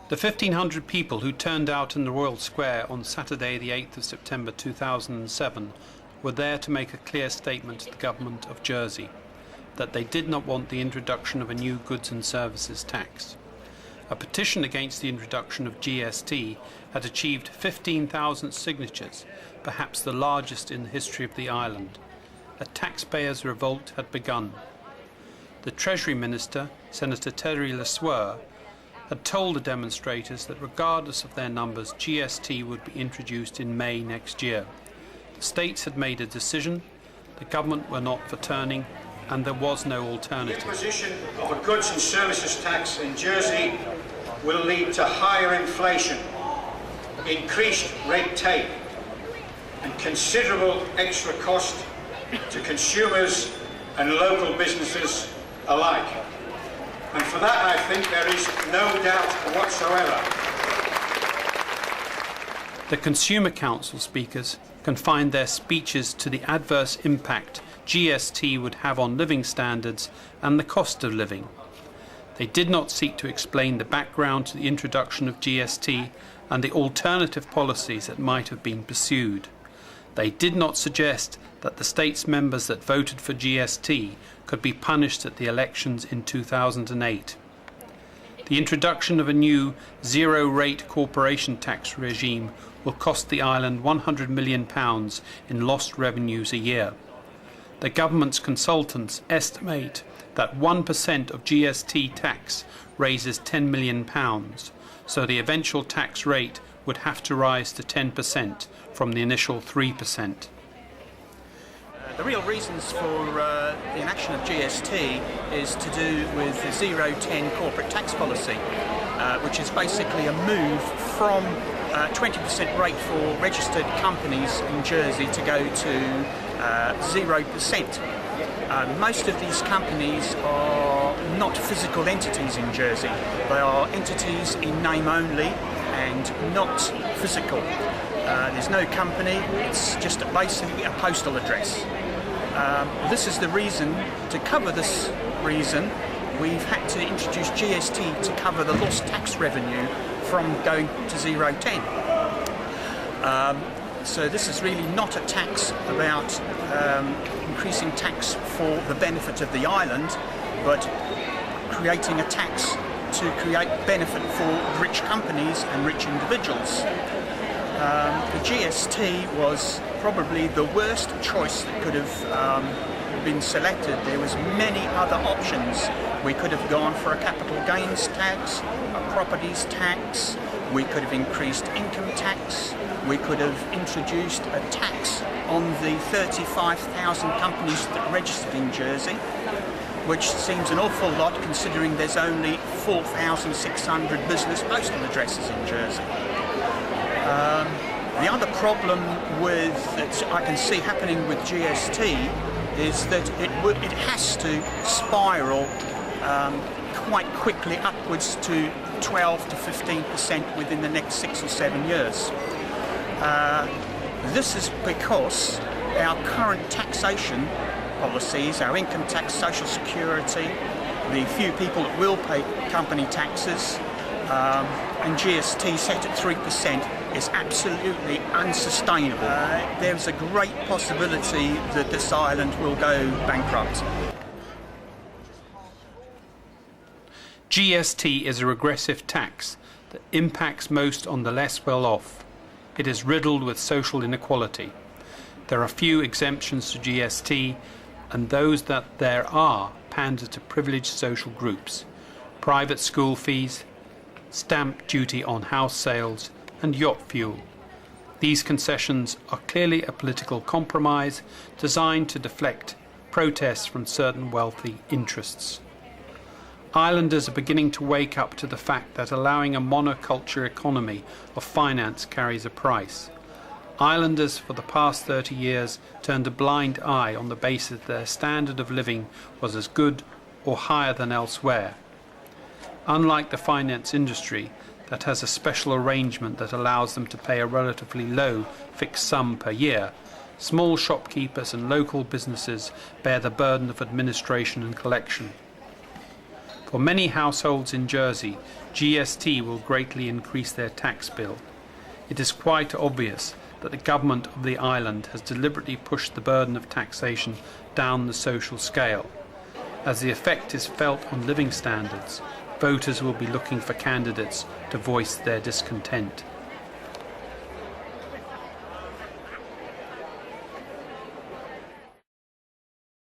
The 1,500 people who turned out in the Royal Square on Saturday the 8th of September 2007 were there to make a clear statement to the government of Jersey that they did not want the introduction of a new goods and services tax. A petition against the introduction of GST had achieved 15,000 signatures, perhaps the largest in the history of the island. A taxpayers' revolt had begun. The Treasury Minister, Senator Terry Lesueur, had told the demonstrators that regardless of their numbers, GST would be introduced in May next year. The states had made a decision, the government were not for turning, and there was no alternative. The imposition of a goods and services tax in Jersey will lead to higher inflation, increased red tape, and considerable extra cost to consumers and local businesses alike. And for that, I think there is no doubt whatsoever. The Consumer Council speakers confined their speeches to the adverse impact GST would have on living standards and the cost of living. They did not seek to explain the background to the introduction of GST and the alternative policies that might have been pursued. They did not suggest that the states members that voted for GST could be punished at the elections in 2008. The introduction of a new zero-rate corporation tax regime will cost the island £100 million in lost revenues a year. The government's consultants estimate that 1% of GST tax raises £10 million, so the eventual tax rate would have to rise to 10% from the initial 3%. The real reasons for the enaction of GST is to do with the 0-10 corporate tax policy, which is basically a move from 20% rate for registered companies in Jersey to go to 0%. Most of these companies are not physical entities in Jersey. They are entities in name only and not physical. There's no company, it's just basically a postal address. This is the reason, to cover this reason, we've had to introduce GST to cover the lost tax revenue from going to 0-10. So this is really not a tax about increasing tax for the benefit of the island, but creating a tax to create benefit for rich companies and rich individuals. The GST was probably the worst choice that could have been selected. There was many other options. We could have gone for a capital gains tax, a properties tax, we could have increased income tax, we could have introduced a tax on the 35,000 companies that registered in Jersey, which seems an awful lot considering there's only 4,600 business postal addresses in Jersey. The other problem that I can see happening with GST is that it has to spiral quite quickly upwards to 12 to 15% within the next 6 or 7 years. This is because our current taxation policies, our income tax, social security, the few people that will pay company taxes, and GST set at 3% is absolutely unsustainable. There's a great possibility that this island will go bankrupt. GST is a regressive tax that impacts most on the less well-off. It is riddled with social inequality. There are few exemptions to GST, and those that there are pander to privileged social groups. Private school fees, stamp duty on house sales, and yacht fuel. These concessions are clearly a political compromise designed to deflect protests from certain wealthy interests. Islanders are beginning to wake up to the fact that allowing a monoculture economy of finance carries a price. Islanders for the past 30 years turned a blind eye on the basis that their standard of living was as good or higher than elsewhere. Unlike the finance industry, that has a special arrangement that allows them to pay a relatively low fixed sum per year, small shopkeepers and local businesses bear the burden of administration and collection. For many households in Jersey, GST will greatly increase their tax bill. It is quite obvious that the government of the island has deliberately pushed the burden of taxation down the social scale. As the effect is felt on living standards, voters will be looking for candidates to voice their discontent.